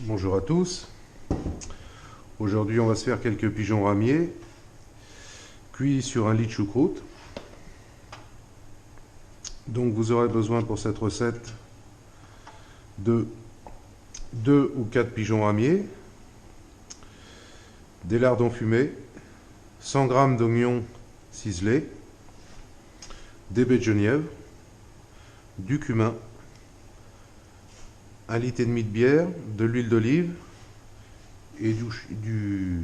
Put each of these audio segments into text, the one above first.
Bonjour à tous. Aujourd'hui, on va se faire quelques pigeons ramiers cuits sur un lit de choucroute. Donc vous aurez besoin pour cette recette de 2 ou 4 pigeons ramiers, des lardons fumés, 100 g d'oignons ciselés, des baies de genièvre, du cumin, 1,5 litre de bière, de l'huile d'olive et du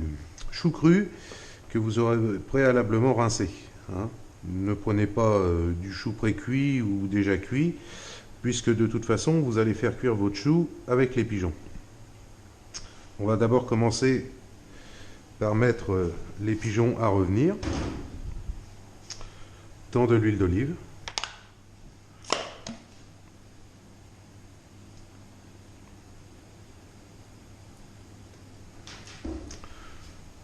chou cru que vous aurez préalablement rincé. Ne prenez pas du chou pré-cuit ou déjà cuit, puisque de toute façon vous allez faire cuire votre chou avec les pigeons. On va d'abord commencer par mettre les pigeons à revenir dans de l'huile d'olive.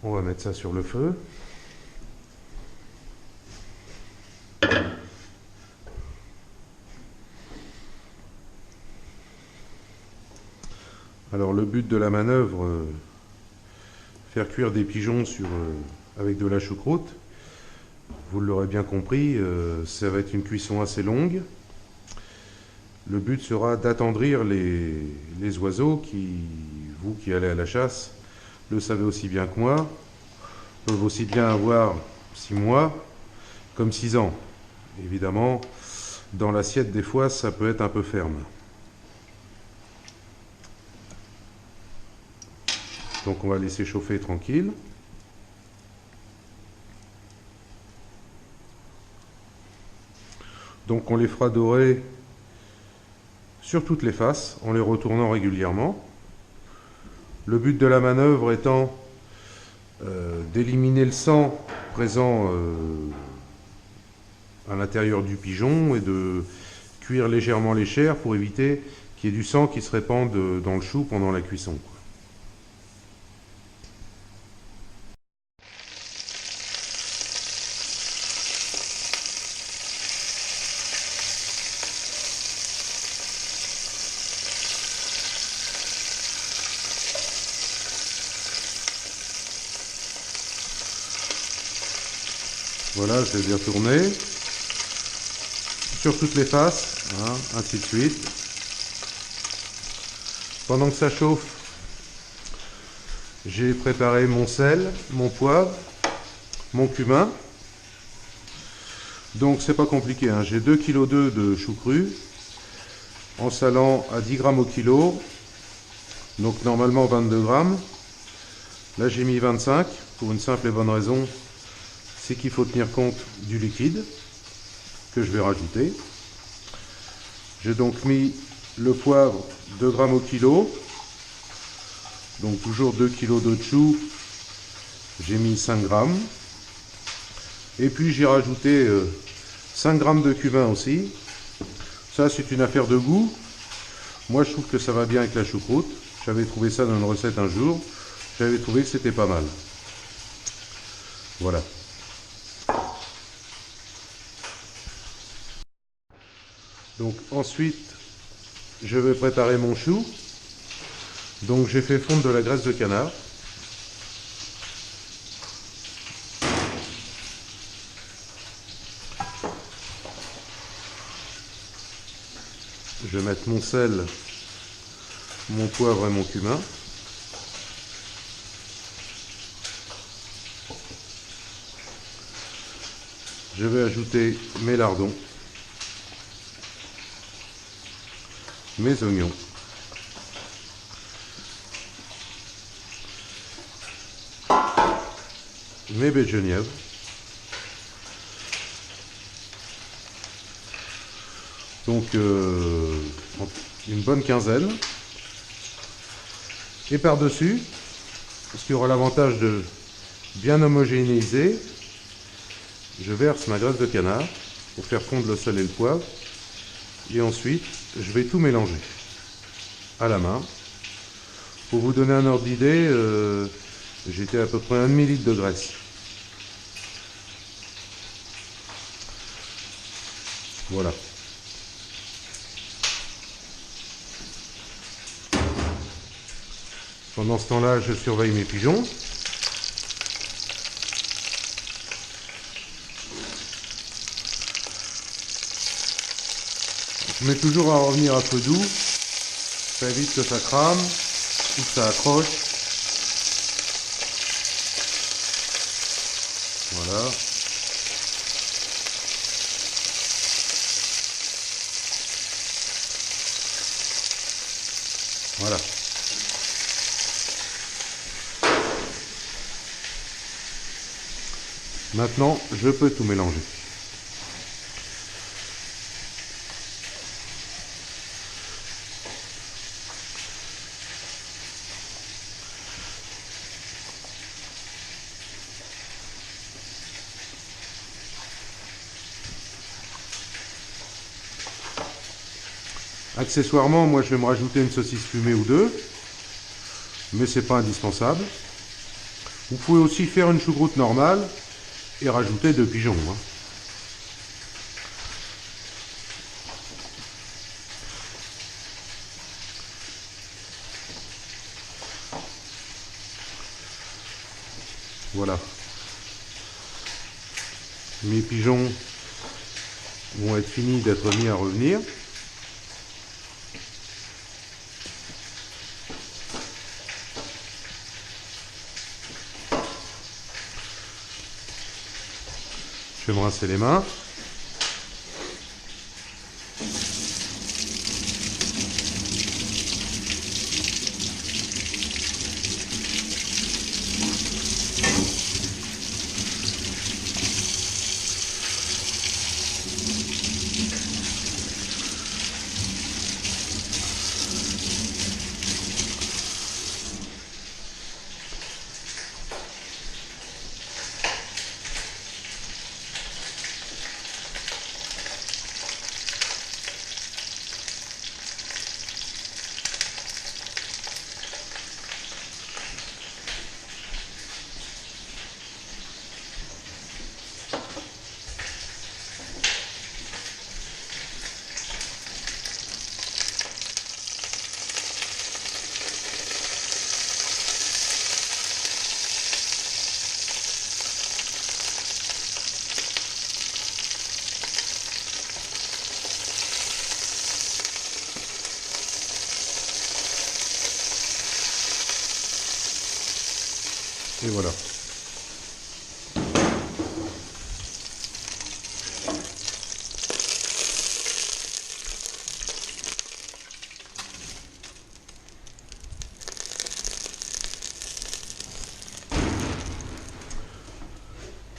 On va mettre ça sur le feu. Alors le but de la manœuvre, faire cuire des pigeons avec de la choucroute, vous l'aurez bien compris, ça va être une cuisson assez longue. Le but sera d'attendrir les oiseaux qui, vous qui allez à la chasse, le savez aussi bien que moi, peuvent aussi bien avoir 6 mois comme 6 ans. Évidemment, dans l'assiette, des fois, ça peut être un peu ferme. Donc on va laisser chauffer tranquille. Donc on les fera dorer sur toutes les faces en les retournant régulièrement. Le but de la manœuvre étant d'éliminer le sang présent à l'intérieur du pigeon et de cuire légèrement les chairs pour éviter qu'il y ait du sang qui se répande dans le chou pendant la cuisson. Voilà, je les ai retournés sur toutes les faces, ainsi de suite. Pendant que ça chauffe, j'ai préparé mon sel, mon poivre, mon cumin. Donc c'est pas compliqué, j'ai 2,2 kg de chou cru en salant à 10 g au kilo, donc normalement 22 g. Là j'ai mis 25 pour une simple et bonne raison, c'est qu'il faut tenir compte du liquide que je vais rajouter. J'ai donc mis le poivre 2 g au kilo, donc toujours 2 kg de chou, j'ai mis 5 g. Et puis j'ai rajouté 5 g de cumin aussi. Ça c'est une affaire de goût. Moi je trouve que ça va bien avec la choucroute. J'avais trouvé ça dans une recette un jour. J'avais trouvé que c'était pas mal. Voilà. Donc ensuite, je vais préparer mon chou. Donc j'ai fait fondre de la graisse de canard. Je vais mettre mon sel, mon poivre et mon cumin. Je vais ajouter mes lardons, mes oignons, mes baies de genièvre, donc une bonne quinzaine, et par-dessus, parce qu'il y aura l'avantage de bien homogénéiser, je verse ma graisse de canard pour faire fondre le sel et le poivre, et ensuite je vais tout mélanger à la main. Pour vous donner un ordre d'idée, j'étais à peu près 1,5 litre de graisse. Voilà. Pendant ce temps-là, je surveille mes pigeons. Je mets toujours à revenir à feu doux. Ça évite que ça crame ou que ça accroche. Voilà. Voilà. Maintenant, je peux tout mélanger. Accessoirement, moi je vais me rajouter une saucisse fumée ou deux, mais c'est pas indispensable. Vous pouvez aussi faire une choucroute normale et rajouter 2 pigeons. Voilà. Mes pigeons vont être finis d'être mis à revenir. Je vais me rincer les mains. Et voilà.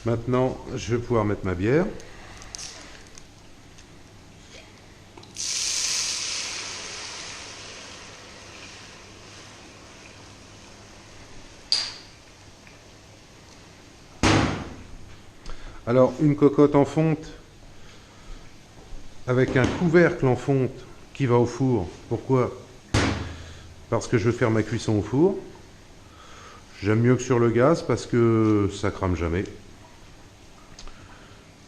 Maintenant, je vais pouvoir mettre ma bière. Alors, une cocotte en fonte avec un couvercle en fonte qui va au four. Pourquoi? Parce que je vais faire ma cuisson au four. J'aime mieux que sur le gaz parce que ça crame jamais.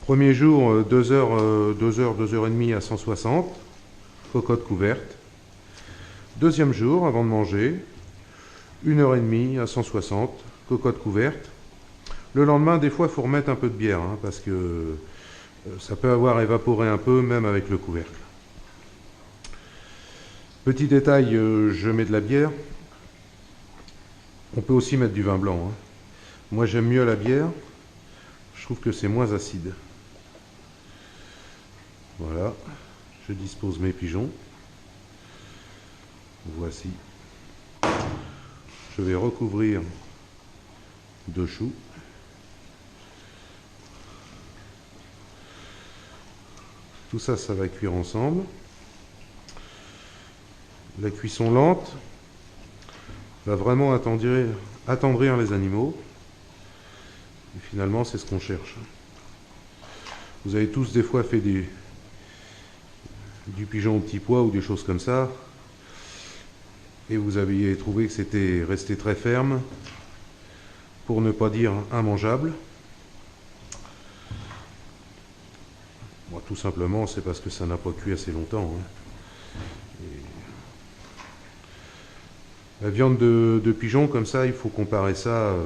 Premier jour, 2 heures, 2 heures et demie à 160, cocotte couverte. Deuxième jour, avant de manger, 1 heure et demie à 160, cocotte couverte. Le lendemain, des fois, il faut remettre un peu de bière, parce que ça peut avoir évaporé un peu, même avec le couvercle. Petit détail, je mets de la bière. On peut aussi mettre du vin blanc. Moi, j'aime mieux la bière. Je trouve que c'est moins acide. Voilà. Je dispose mes pigeons. Voici. Je vais recouvrir de choux. Tout ça, ça va cuire ensemble. La cuisson lente va vraiment attendrir les animaux. Et finalement, c'est ce qu'on cherche. Vous avez tous des fois fait du pigeon au petit pois ou des choses comme ça. Et vous aviez trouvé que c'était resté très ferme, pour ne pas dire immangeable. Bon, tout simplement, c'est parce que ça n'a pas cuit assez longtemps. La viande de pigeon, comme ça, il faut comparer ça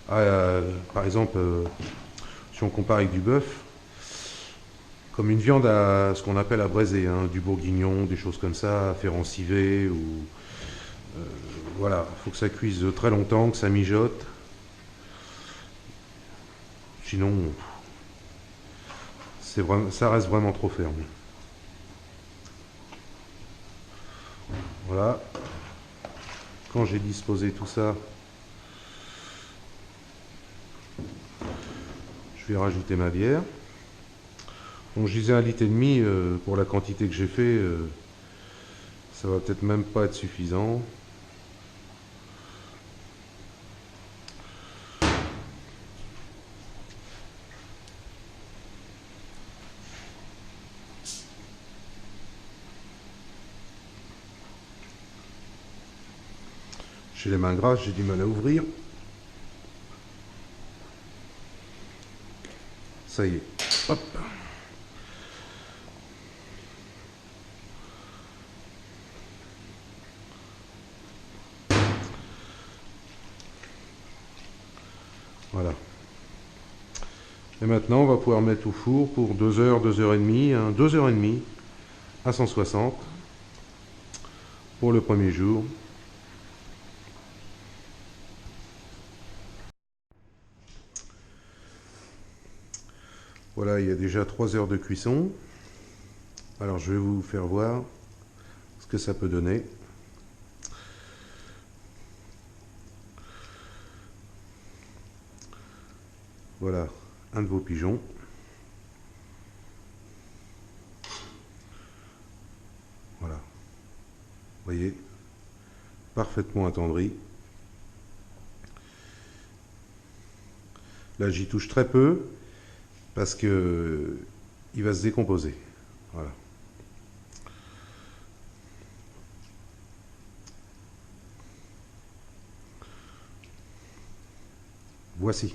par exemple, si on compare avec du bœuf, comme une viande à ce qu'on appelle à braiser, hein, du bourguignon, des choses comme ça, à faire en civet, ou voilà, il faut que ça cuise très longtemps, que ça mijote. Sinon, ça reste vraiment trop ferme. Voilà. Quand j'ai disposé tout ça, je vais rajouter ma bière. Donc je disais 1,5 litre pour la quantité que j'ai fait, ça va peut-être même pas être suffisant. J'ai les mains grasses, j'ai du mal à ouvrir. Ça y est. Hop. Voilà. Et maintenant, on va pouvoir mettre au four pour 2 heures, 2 heures et demie, 2 heures et demie à 160 pour le premier jour. Voilà, il y a déjà 3 heures de cuisson. Alors je vais vous faire voir ce que ça peut donner. Voilà, un de vos pigeons. Voilà. Vous voyez, parfaitement attendri. Là, j'y touche très peu parce que il va se décomposer. Voilà. Voici.